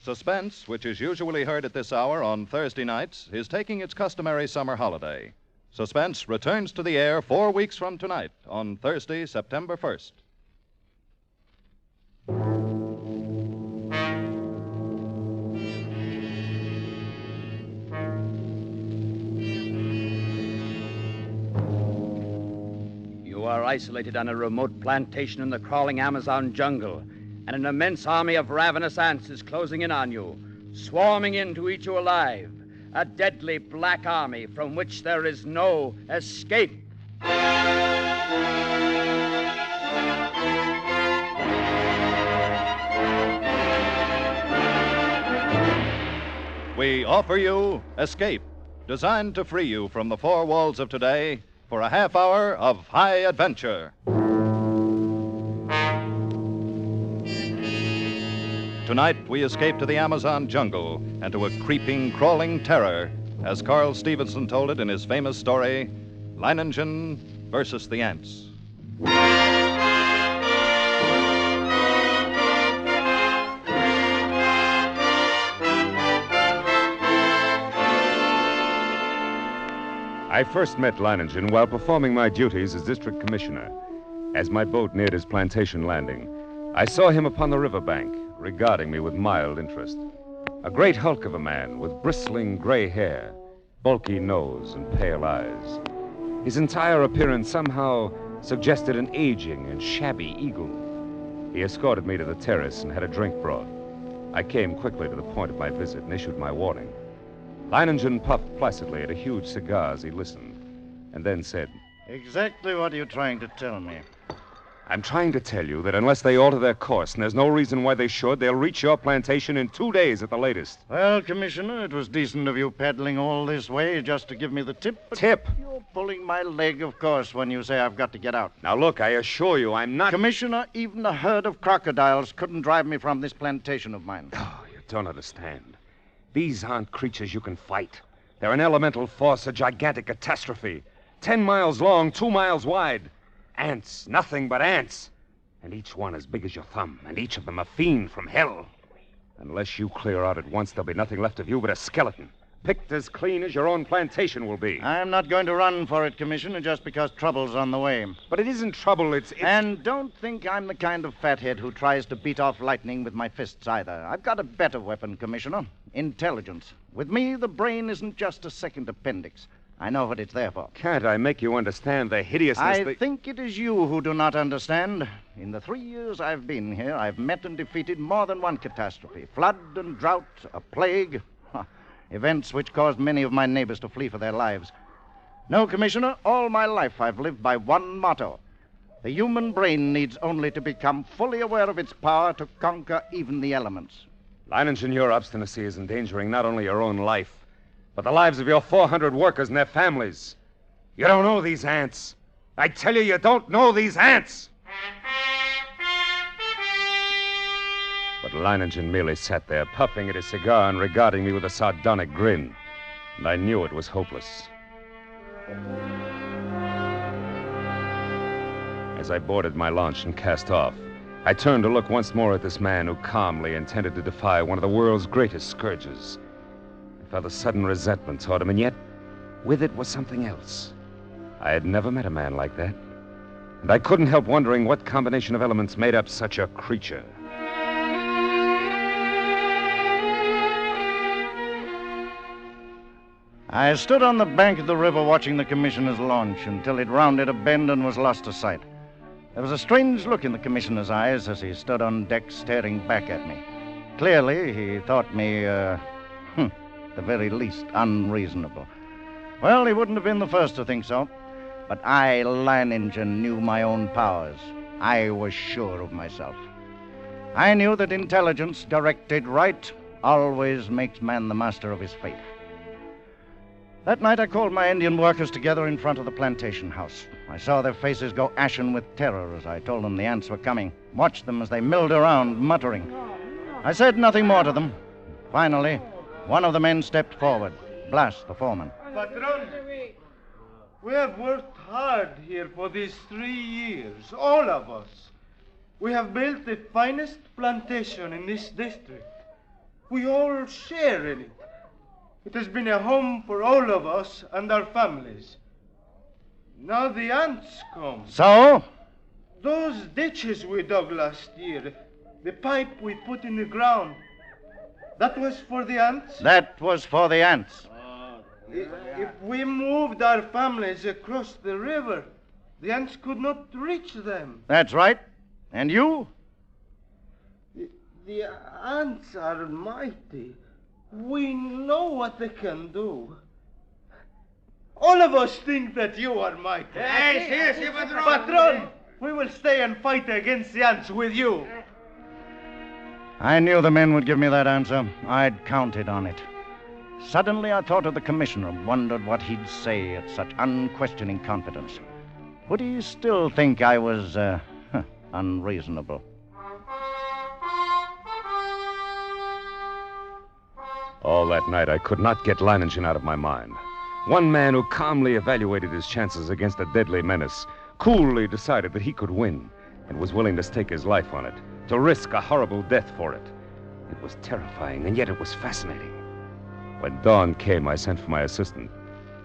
Suspense, which is usually heard at this hour on Thursday nights, is taking its customary summer holiday. Suspense returns to the air 4 weeks from tonight on Thursday, September 1st. You are isolated on a remote plantation in the crawling Amazon jungle, and an immense army of ravenous ants is closing in on you, swarming in to eat you alive. A deadly black army from which there is no escape. We offer you Escape, designed to free you from the four walls of today for a half hour of high adventure. Tonight, we escape to the Amazon jungle and to a creeping, crawling terror, as Carl Stevenson told it in his famous story, Leiningen versus the Ants. I first met Leiningen while performing my duties as district commissioner. As my boat neared his plantation landing, I saw him upon the riverbank, regarding me with mild interest. A great hulk of a man with bristling gray hair, bulky nose, and pale eyes. His entire appearance somehow suggested an aging and shabby eagle. He escorted me to the terrace and had a drink brought. I came quickly to the point of my visit and issued my warning. Leiningen puffed placidly at a huge cigar as he listened, and then said, "Exactly what are you trying to tell me?" "I'm trying to tell you that unless they alter their course, and there's no reason why they should, they'll reach your plantation in 2 days at the latest." Well, Commissioner, it was decent of you paddling all this way just to give me the tip. But Tip? You're pulling my leg, of course, when you say I've got to get out. Now look, I assure you, I'm not... Commissioner, even a herd of crocodiles couldn't drive me from this plantation of mine. Oh, you don't understand. These aren't creatures you can fight. They're an elemental force, a gigantic catastrophe. 10 miles long, 2 miles wide. Ants, nothing but ants. And each one as big as your thumb, and each of them a fiend from hell. Unless you clear out at once, there'll be nothing left of you but a skeleton, picked as clean as your own plantation will be. I'm not going to run for it, Commissioner, just because trouble's on the way. But it isn't trouble, it's... And don't think I'm the kind of fathead who tries to beat off lightning with my fists either. I've got a better weapon, Commissioner. Intelligence. With me, the brain isn't just a second appendix. I know what it's there for. Can't I make you understand the hideousness... I think it is you who do not understand. In the 3 years I've been here, I've met and defeated more than one catastrophe. Flood and drought, a plague. Events which caused many of my neighbors to flee for their lives. No, Commissioner, all my life I've lived by one motto. The human brain needs only to become fully aware of its power to conquer even the elements. Leiningen, your obstinacy is endangering not only your own life, but the lives of your 400 workers and their families. You don't know these ants. I tell you, you don't know these ants. But Leiningen merely sat there, puffing at his cigar and regarding me with a sardonic grin. And I knew it was hopeless. As I boarded my launch and cast off, I turned to look once more at this man who calmly intended to defy one of the world's greatest scourges. I felt a sudden resentment toward him, and yet, with it was something else. I had never met a man like that, and I couldn't help wondering what combination of elements made up such a creature. I stood on the bank of the river watching the commissioner's launch until it rounded a bend and was lost to sight. There was a strange look in the commissioner's eyes as he stood on deck staring back at me. Clearly, he thought me, at the very least, unreasonable. Well, he wouldn't have been the first to think so. But I, Leiningen, knew my own powers. I was sure of myself. I knew that intelligence, directed right, always makes man the master of his fate. That night I called my Indian workers together in front of the plantation house. I saw their faces go ashen with terror as I told them the ants were coming. Watched them as they milled around, muttering. I said nothing more to them. Finally, one of the men stepped forward, Blas, the foreman. Patron, we have worked hard here for these 3 years, all of us. We have built the finest plantation in this district. We all share in it. It has been a home for all of us and our families. Now the ants come. So? Those ditches we dug last year, the pipe we put in the ground, that was for the ants? That was for the ants. If we moved our families across the river, the ants could not reach them. That's right. And you? The ants are mighty. We know what they can do. All of us think that you are mighty. Yes, Patron, we will stay and fight against the ants with you. I knew the men would give me that answer. I'd counted on it. Suddenly I thought of the commissioner and wondered what he'd say at such unquestioning confidence. Would he still think I was, unreasonable? All that night, I could not get Leiningen out of my mind. One man who calmly evaluated his chances against a deadly menace, coolly decided that he could win, and was willing to stake his life on it, to risk a horrible death for it. It was terrifying, and yet it was fascinating. When dawn came, I sent for my assistant.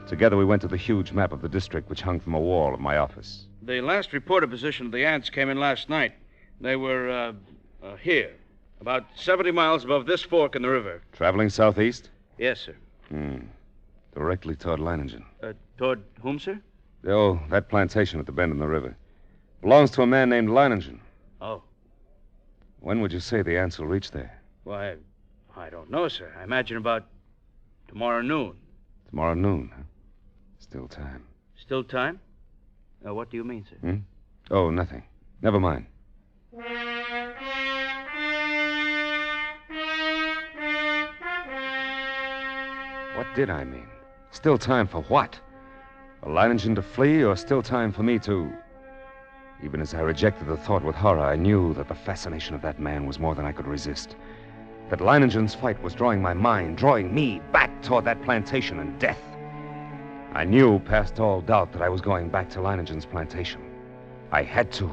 Together we went to the huge map of the district which hung from a wall of my office. The last reported position of the ants came in last night. They were, here, about 70 miles above this fork in the river. Traveling southeast? Yes, sir. Directly toward Leiningen. Toward whom, sir? Oh, that plantation at the bend in the river. Belongs to a man named Leiningen. Oh. When would you say the ants will reach there? Why, I don't know, sir. I imagine about tomorrow noon. Tomorrow noon, huh? Still time. Still time? What do you mean, sir? Oh, nothing. Never mind. What did I mean? Still time for what? For Leiningen to flee, or still time for me to... Even as I rejected the thought with horror, I knew that the fascination of that man was more than I could resist. That Leiningen's fight was drawing my mind, drawing me back toward that plantation and death. I knew past all doubt that I was going back to Leiningen's plantation. I had to.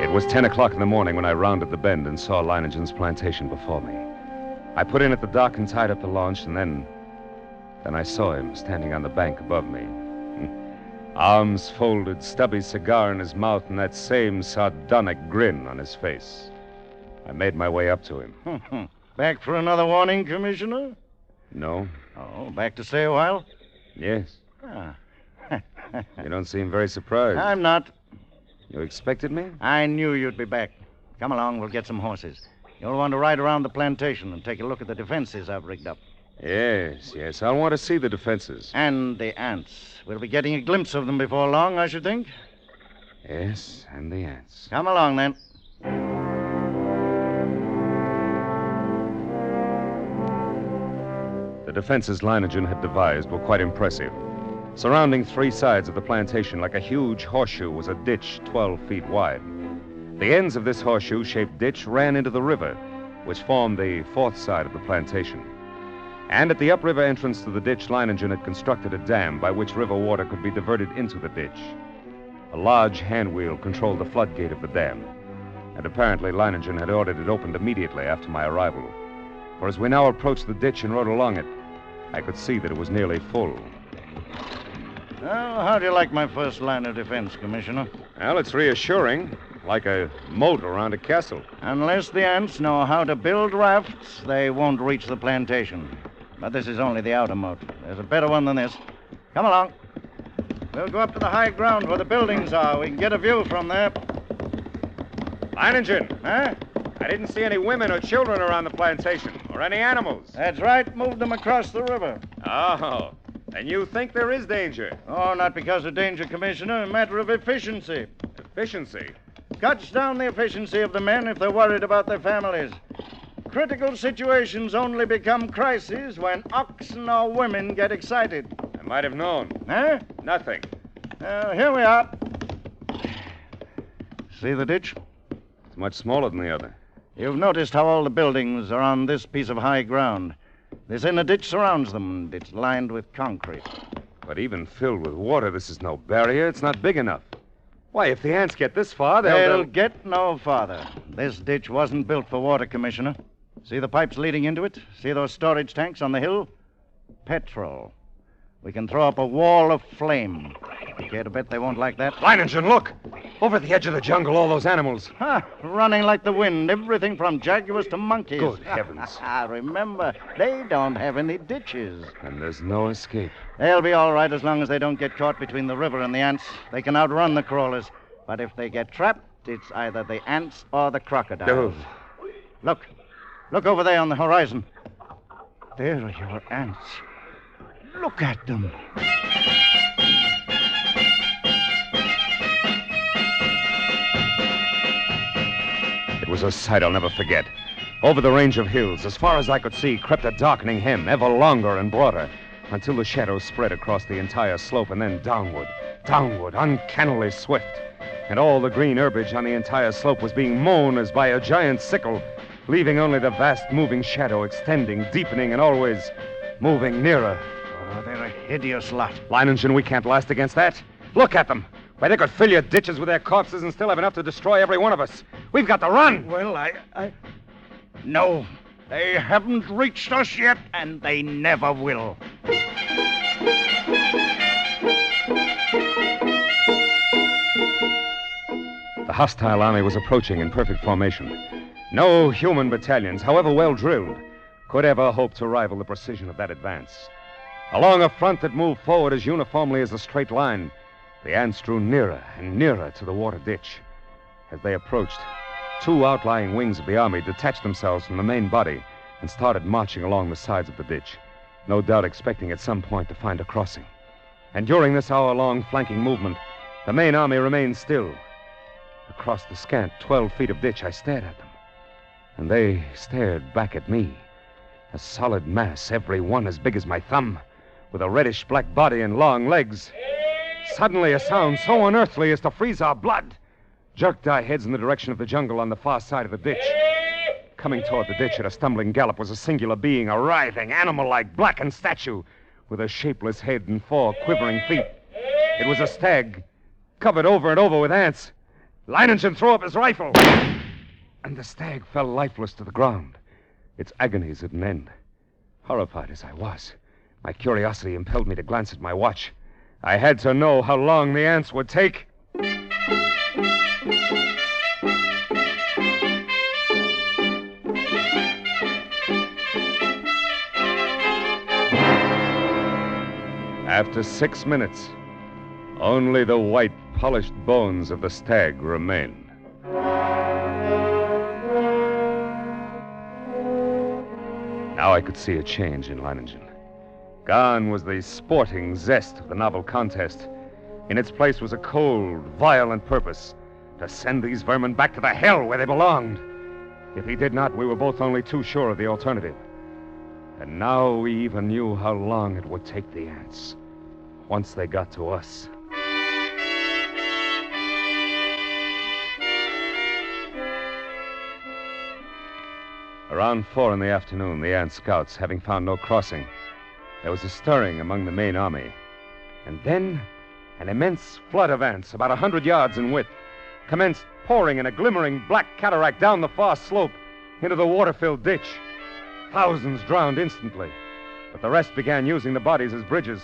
It was 10 o'clock in the morning when I rounded the bend and saw Leiningen's plantation before me. I put in at the dock and tied up the launch, and then I saw him standing on the bank above me. Arms folded, stubby cigar in his mouth, and that same sardonic grin on his face. I made my way up to him. Back for another warning, Commissioner? No? Oh, back to stay a while? Yes. Ah. You don't seem very surprised. I'm not. You expected me? I knew you'd be back. Come along, we'll get some horses. You'll want to ride around the plantation and take a look at the defenses I've rigged up. Yes. I'll want to see the defenses. And the ants. We'll be getting a glimpse of them before long, I should think. Yes, and the ants. Come along, then. The defenses Leiningen had devised were quite impressive. Surrounding three sides of the plantation like a huge horseshoe was a ditch 12 feet wide. The ends of this horseshoe-shaped ditch ran into the river, which formed the fourth side of the plantation. And at the upriver entrance to the ditch, Leiningen had constructed a dam by which river water could be diverted into the ditch. A large hand wheel controlled the floodgate of the dam, and apparently Leiningen had ordered it opened immediately after my arrival. For as we now approached the ditch and rode along it, I could see that it was nearly full. Well, how do you like my first line of defense, Commissioner? Well, it's reassuring, like a moat around a castle. Unless the ants know how to build rafts, they won't reach the plantation. But this is only the outer moat. There's a better one than this. Come along. We'll go up to the high ground where the buildings are. We can get a view from there. Leiningen! Huh? I didn't see any women or children around the plantation, or any animals. That's right. Moved them across the river. Oh, and you think there is danger? Oh, not because of danger, Commissioner. A matter of efficiency. Efficiency? Cuts down the efficiency of the men if they're worried about their families. Critical situations only become crises when oxen or women get excited. I might have known. Huh? Nothing. Here we are. See the ditch? It's much smaller than the other. You've noticed how all the buildings are on this piece of high ground. This inner ditch surrounds them, and it's lined with concrete. But even filled with water, this is no barrier. It's not big enough. Why, if the ants get this far, They'll get no farther. This ditch wasn't built for water, Commissioner. See the pipes leading into it? See those storage tanks on the hill? Petrol. We can throw up a wall of flame. You care to bet they won't like that? Leiningen, look! Over at the edge of the jungle, all those animals. Running like the wind, everything from jaguars to monkeys. Good heavens. Remember, they don't have any ditches. And there's no escape. They'll be all right as long as they don't get caught between the river and the ants. They can outrun the crawlers. But if they get trapped, it's either the ants or the crocodiles. Look. Look over there on the horizon. There are your ants. Look at them. It was a sight I'll never forget. Over the range of hills, as far as I could see, crept a darkening hem, ever longer and broader, until the shadows spread across the entire slope and then downward, uncannily swift. And all the green herbage on the entire slope was being mown as by a giant sickle, leaving only the vast moving shadow extending, deepening, and always moving nearer. Oh, they're a hideous lot. Leiningen, we can't last against that. Look at them. Why, they could fill your ditches with their corpses and still have enough to destroy every one of us. We've got to run. Well, No, they haven't reached us yet, and they never will. The hostile army was approaching in perfect formation. No human battalions, however well drilled, could ever hope to rival the precision of that advance. Along a front that moved forward as uniformly as a straight line, the ants drew nearer and nearer to the water ditch. As they approached, two outlying wings of the army detached themselves from the main body and started marching along the sides of the ditch, no doubt expecting at some point to find a crossing. And during this hour-long flanking movement, the main army remained still. Across the scant 12 feet of ditch, I stared at them. And they stared back at me. A solid mass, every one as big as my thumb, with a reddish-black body and long legs. Suddenly, a sound so unearthly as to freeze our blood jerked our heads in the direction of the jungle on the far side of the ditch. Coming toward the ditch at a stumbling gallop was a singular being, a writhing, animal-like, blackened statue with a shapeless head and 4 quivering feet. It was a stag, covered over and over with ants. Leiningen threw up his rifle, and the stag fell lifeless to the ground, its agonies at an end. Horrified as I was, my curiosity impelled me to glance at my watch. I had to know how long the ants would take. After 6 minutes, only the white, polished bones of the stag remained. Now I could see a change in Leiningen. Gone was the sporting zest of the novel contest. In its place was a cold, violent purpose to send these vermin back to the hell where they belonged. If he did not, we were both only too sure of the alternative. And now we even knew how long it would take the ants once they got to us. Around 4 in the afternoon, the ant scouts, having found no crossing, there was a stirring among the main army. And then an immense flood of ants, about 100 yards in width, commenced pouring in a glimmering black cataract down the far slope into the water-filled ditch. Thousands drowned instantly, but the rest began using the bodies as bridges.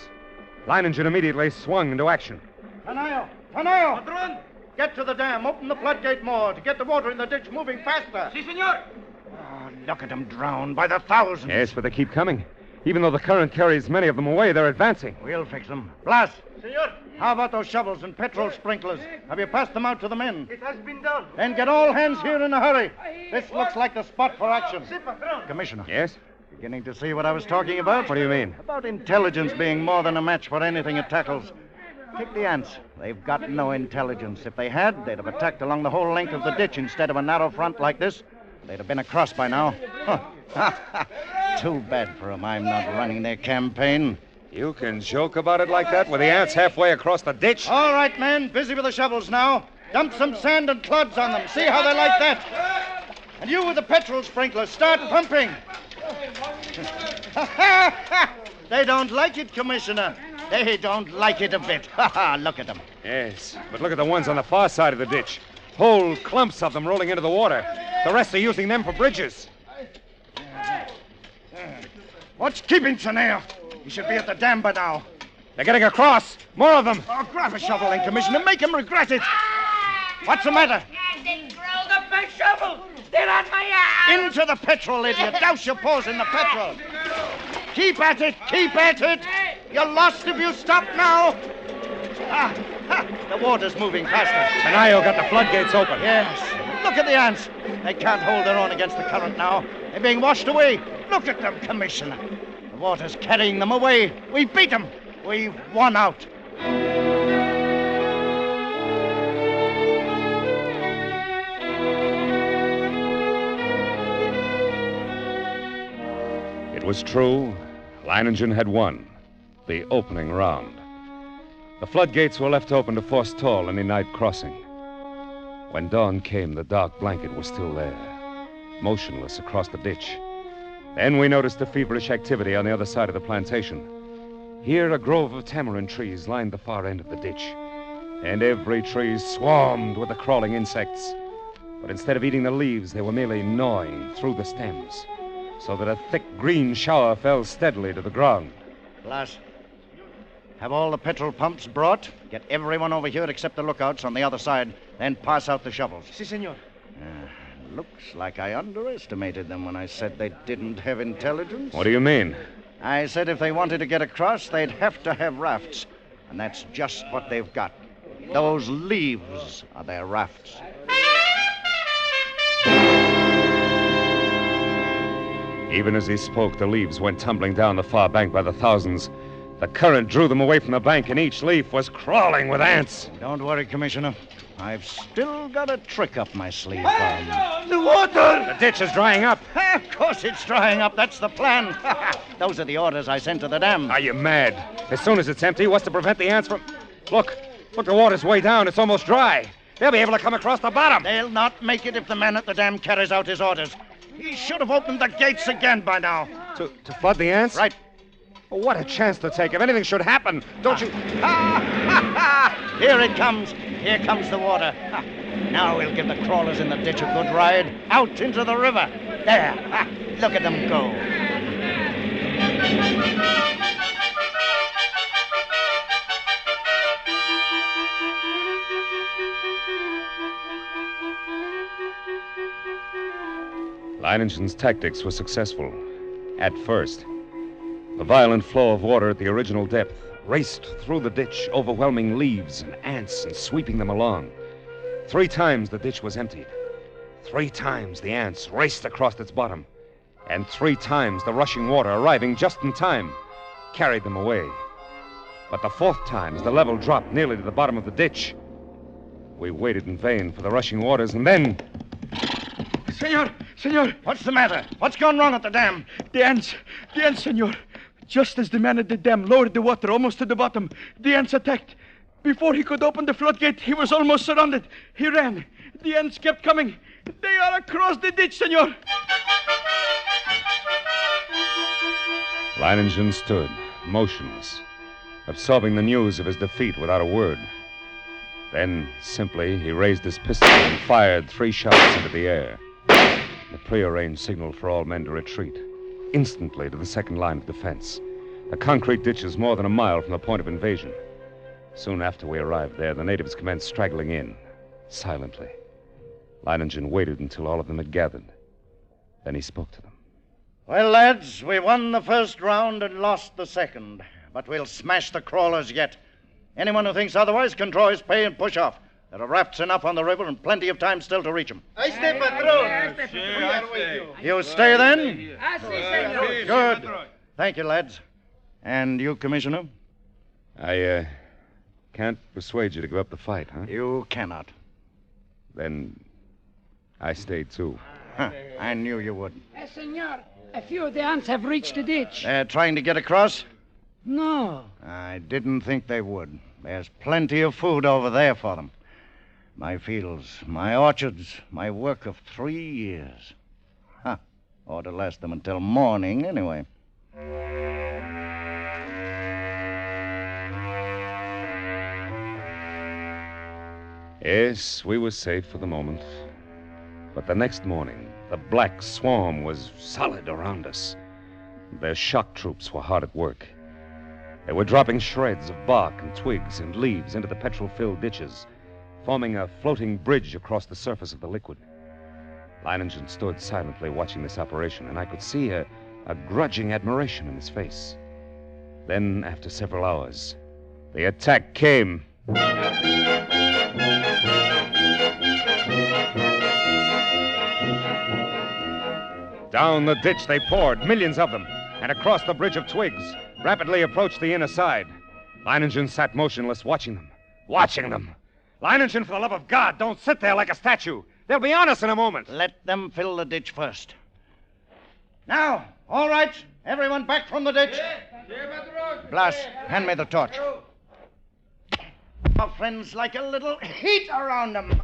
Leiningen immediately swung into action. Tanayo! Patron! Get to the dam. Open the floodgate more to get the water in the ditch moving faster. Si, senor! Oh, look at them drown by the thousands. Yes, but they keep coming. Even though the current carries many of them away, they're advancing. We'll fix them. Blas! Senor! How about those shovels and petrol sprinklers? Have you passed them out to the men? It has been done. Then get all hands here in a hurry. This looks like the spot for action. Si, patron. Commissioner. Yes? Beginning to see what I was talking about? What do you mean? About intelligence being more than a match for anything it tackles. Take the ants. They've got no intelligence. If they had, they'd have attacked along the whole length of the ditch instead of a narrow front like this. They'd have been across by now. Too bad for them I'm not running their campaign. You can joke about it like that with the ants halfway across the ditch? All right, men. Busy with the shovels now. Dump some sand and clods on them. See how they like that. And you with the petrol sprinklers, start pumping. They don't like it, Commissioner. They don't like it a bit. Look at them. Yes, but look at the ones on the far side of the ditch. Whole clumps of them rolling into the water. The rest are using them for bridges. What's keeping Tanair? He should be at the dam by now. They're getting across. More of them. Oh, grab a shovel then, Commissioner. Make him regret it. What's the matter? They rolled up my shovel. They're on my arm. Into the petrol, idiot. Douse your paws in the petrol. Keep at it. Keep at it. You're lost if you stop now. The water's moving faster. Tanayo got the floodgates open. Yes. Look at the ants. They can't hold their own against the current now. They're being washed away. Look at them, Commissioner. The water's carrying them away. We've beat them. We've won out. It was true. Leiningen had won the opening round. The floodgates were left open to forestall any night crossing. When dawn came, the dark blanket was still there, motionless across the ditch. Then we noticed the feverish activity on the other side of the plantation. Here, a grove of tamarind trees lined the far end of the ditch, and every tree swarmed with the crawling insects. But instead of eating the leaves, they were merely gnawing through the stems, so that a thick green shower fell steadily to the ground. Glass, have all the petrol pumps brought. Get everyone over here except the lookouts on the other side, then pass out the shovels. Si, senor. Looks like I underestimated them when I said they didn't have intelligence. What do you mean? I said if they wanted to get across, they'd have to have rafts. And that's just what they've got. Those leaves are their rafts. Even as he spoke, the leaves went tumbling down the far bank by the thousands. The current drew them away from the bank, and each leaf was crawling with ants. Don't worry, Commissioner. I've still got a trick up my sleeve. The water! The ditch is drying up. Of course it's drying up. That's the plan. Those are the orders I sent to the dam. Are you mad? As soon as it's empty, what's to prevent the ants from... Look, the water's way down. It's almost dry. They'll be able to come across the bottom. They'll not make it if the man at the dam carries out his orders. He should have opened the gates again by now. To flood the ants? Right. Well, what a chance to take. If anything should happen, don't you... Here it comes. Here comes the water. Now we'll give the crawlers in the ditch a good ride out into the river. There. Look at them go. Leiningen's tactics were successful. At first, the violent flow of water at the original depth raced through the ditch, overwhelming leaves and ants and sweeping them along. 3 times the ditch was emptied. 3 times the ants raced across its bottom. And 3 times the rushing water, arriving just in time, carried them away. But the 4th time, as the level dropped nearly to the bottom of the ditch, we waited in vain for the rushing waters, and then... Senor! What's the matter? What's gone wrong at the dam? The ants, senor. Just as the man at the dam lowered the water almost to the bottom, the ants attacked. Before he could open the floodgate, he was almost surrounded. He ran. The ants kept coming. They are across the ditch, senor. Leiningen stood, motionless, absorbing the news of his defeat without a word. Then, simply, he raised his pistol and fired 3 shots into the air. The prearranged signal for all men to retreat, instantly to the second line of defense. The concrete ditch is more than a mile from the point of invasion. Soon after we arrived there, the natives commenced straggling in, silently. Leiningen waited until all of them had gathered. Then he spoke to them. Well, lads, we won the first round and lost the second. But we'll smash the crawlers yet. Anyone who thinks otherwise can draw his pay and push off. There are rafts enough on the river and plenty of time still to reach them. I stay, patron. We are with you. You stay then? Ah, si, senor. Good. Thank you, lads. And you, Commissioner? I, can't persuade you to give up the fight, huh? You cannot. Then I stayed too. I knew you would. Senor, a few of the ants have reached the ditch. They're trying to get across? No. I didn't think they would. There's plenty of food over there for them. My fields, my orchards, my work of 3 years. Ought to last them until morning, anyway. Yes, we were safe for the moment. But the next morning, the black swarm was solid around us. Their shock troops were hard at work. They were dropping shreds of bark and twigs and leaves into the petrol-filled ditches, forming a floating bridge across the surface of the liquid. Leiningen stood silently watching this operation, and I could see a grudging admiration in his face. Then, after several hours, the attack came. Down the ditch they poured, millions of them, and across the bridge of twigs, rapidly approached the inner side. Leiningen sat motionless, watching them. Leiningen, for the love of God, don't sit there like a statue. They'll be on us in a moment. Let them fill the ditch first. Now, all right, everyone back from the ditch. Blas, hand me the torch. Our friends like a little heat around them.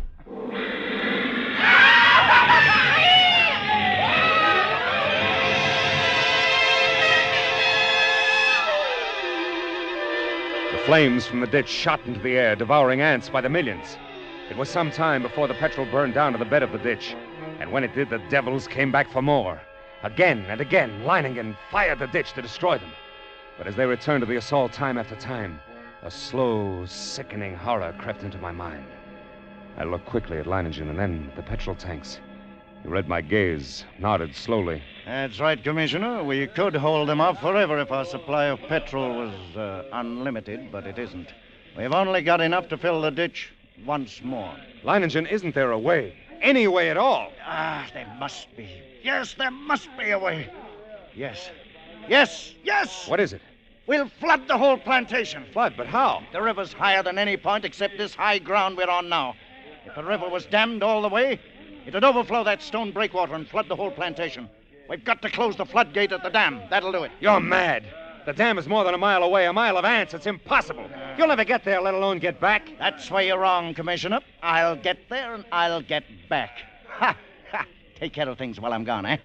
The flames from the ditch shot into the air, devouring ants by the millions. It was some time before the petrol burned down to the bed of the ditch. And when it did, the devils came back for more. Again and again, Leiningen fired the ditch to destroy them. But as they returned to the assault time after time, a slow, sickening horror crept into my mind. I looked quickly at Leiningen and then at the petrol tanks. He read my gaze, nodded slowly. That's right, Commissioner. We could hold them off forever if our supply of petrol was unlimited, but it isn't. We've only got enough to fill the ditch once more. Leiningen, isn't there a way? Any way at all? There must be. Yes, there must be a way. Yes. What is it? We'll flood the whole plantation. Flood, but how? The river's higher than any point except this high ground we're on now. If the river was dammed all the way, it'd overflow that stone breakwater and flood the whole plantation. We've got to close the floodgate at the dam. That'll do it. You're mad. The dam is more than a mile away, a mile of ants. It's impossible. You'll never get there, let alone get back. That's where you're wrong, Commissioner. I'll get there and I'll get back. Ha! Ha! Take care of things while I'm gone, eh?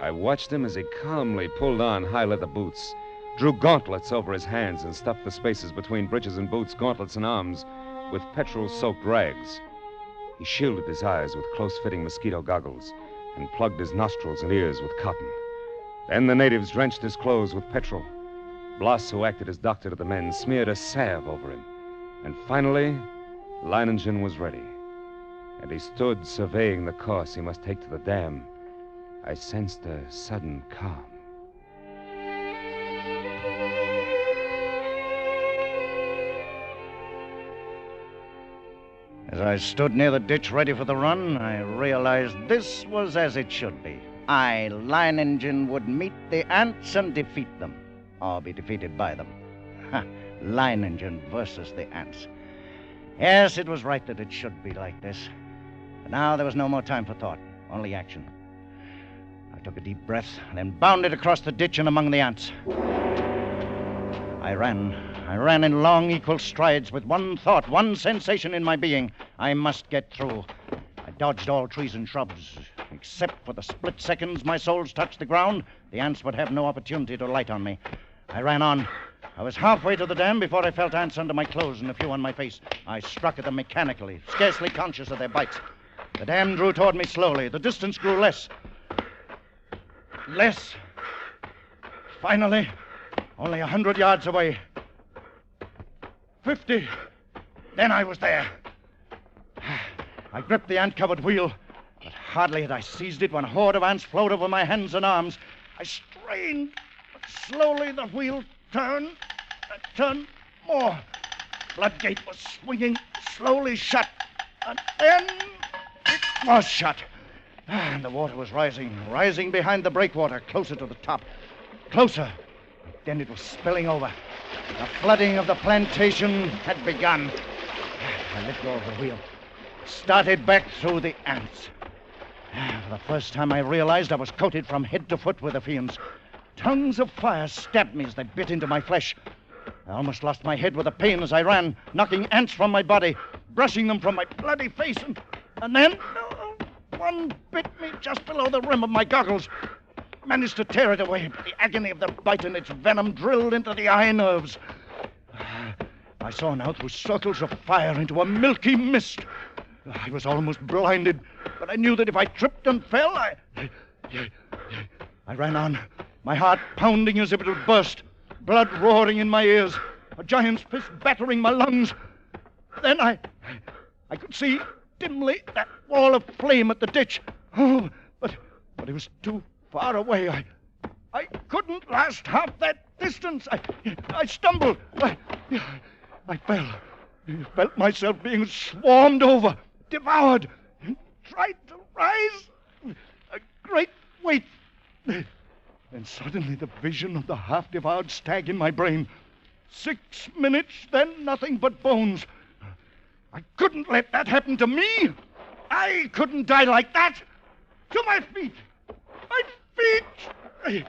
I watched him as he calmly pulled on high leather boots, drew gauntlets over his hands, and stuffed the spaces between breeches and boots, gauntlets and arms, with petrol-soaked rags. He shielded his eyes with close-fitting mosquito goggles and plugged his nostrils and ears with cotton. Then the natives drenched his clothes with petrol. Blas, who acted as doctor to the men, smeared a salve over him. And finally, Leiningen was ready. And he stood surveying the course he must take to the dam. I sensed a sudden calm. As I stood near the ditch ready for the run, I realized this was as it should be. I, Leiningen, would meet the ants and defeat them, or be defeated by them. Ha! Leiningen versus the ants. Yes, it was right that it should be like this. But now there was no more time for thought, only action. I took a deep breath, then bounded across the ditch and among the ants. I ran in long, equal strides with one thought, one sensation in my being. I must get through. I dodged all trees and shrubs. Except for the split seconds my soles touched the ground, the ants would have no opportunity to light on me. I ran on. I was halfway to the dam before I felt ants under my clothes and a few on my face. I struck at them mechanically, scarcely conscious of their bites. The dam drew toward me slowly. The distance grew less. Less. Finally, only 100 yards away. 50. Then I was there. I gripped the ant-covered wheel, but hardly had I seized it when a horde of ants flowed over my hands and arms. I strained, but slowly the wheel turned. It turned more. Floodgate was swinging slowly shut, and then it was shut. And the water was rising behind the breakwater, closer to the top. Closer. Then it was spilling over. The flooding of the plantation had begun. I let go of the wheel. Started back through the ants. For the first time I realized I was coated from head to foot with the fumes. Tongues of fire stabbed me as they bit into my flesh. I almost lost my head with the pain as I ran, knocking ants from my body, brushing them from my bloody face, and then one bit me just below the rim of my goggles. Managed to tear it away, but the agony of the bite and its venom drilled into the eye nerves. I saw now through circles of fire into a milky mist. I was almost blinded, but I knew that if I tripped and fell, I ran on, my heart pounding as if it would burst, blood roaring in my ears, a giant's fist battering my lungs. Then I could see dimly that wall of flame at the ditch. Oh, but it was too far away. I couldn't last half that distance. I stumbled. I fell. I felt myself being swarmed over, devoured. Tried to rise. A great weight. Then suddenly the vision of the half-devoured stag in my brain. 6 minutes, then nothing but bones. I couldn't let that happen to me. I couldn't die like that. To my feet. My feet. I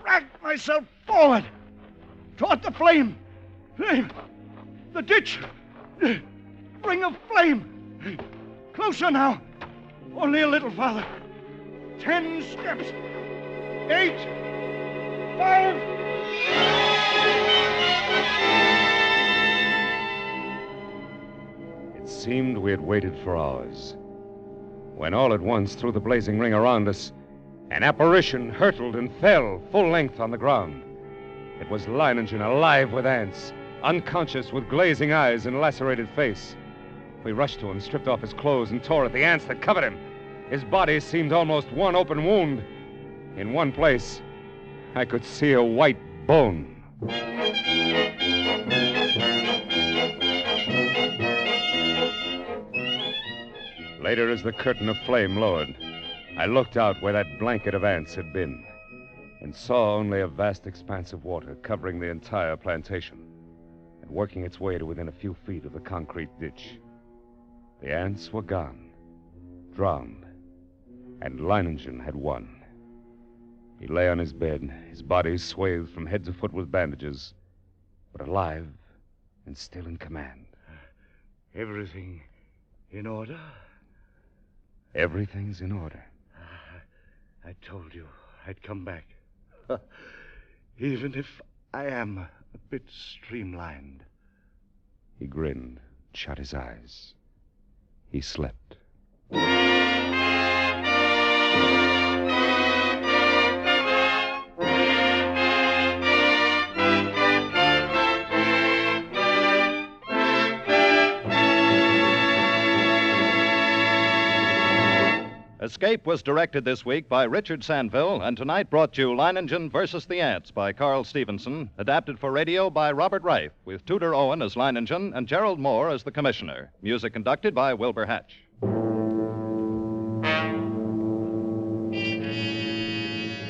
dragged myself forward. Toward the flame. The ditch. Ring of flame. Closer now. Only a little farther. 10 steps. 8. 5. It seemed we had waited for hours, when all at once, through the blazing ring around us, an apparition hurtled and fell full length on the ground. It was Leiningen, alive with ants, unconscious with glazing eyes and lacerated face. We rushed to him, stripped off his clothes, and tore at the ants that covered him. His body seemed almost one open wound. In one place, I could see a white bone. Later, as the curtain of flame lowered, I looked out where that blanket of ants had been and saw only a vast expanse of water covering the entire plantation and working its way to within a few feet of the concrete ditch. The ants were gone, drowned, and Leiningen had won. He lay on his bed, his body swathed from head to foot with bandages, but alive and still in command. Everything in order? Everything's in order. I told you I'd come back. Even if I am a bit streamlined. He grinned, shut his eyes. He slept. Escape was directed this week by Richard Sandville, and tonight brought you Leiningen versus the Ants by Carl Stevenson, adapted for radio by Robert Reif, with Tudor Owen as Leiningen and Gerald Moore as the Commissioner. Music conducted by Wilbur Hatch.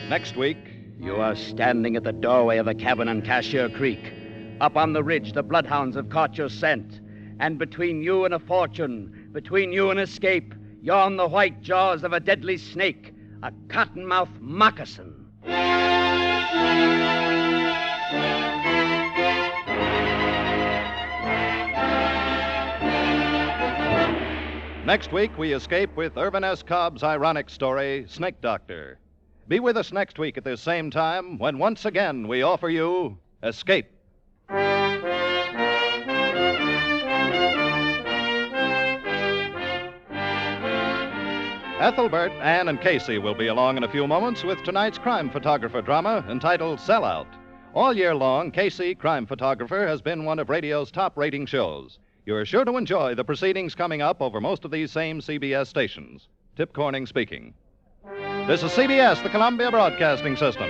Next week, You are standing at the doorway of the cabin on Cashier Creek. Up on the ridge, the bloodhounds have caught your scent. And between you and a fortune, between you and escape, yawn the white jaws of a deadly snake, a cottonmouth moccasin. Next week, we escape with Irvin S. Cobb's ironic story, Snake Doctor. Be with us next week at this same time when once again we offer you Escape. Ethelbert, Ann, and Casey will be along in a few moments with tonight's crime photographer drama entitled Sellout. All year long, Casey, crime photographer, has been one of radio's top rating shows. You're sure to enjoy the proceedings coming up over most of these same CBS stations. Tip Corning speaking. This is CBS, the Columbia Broadcasting System.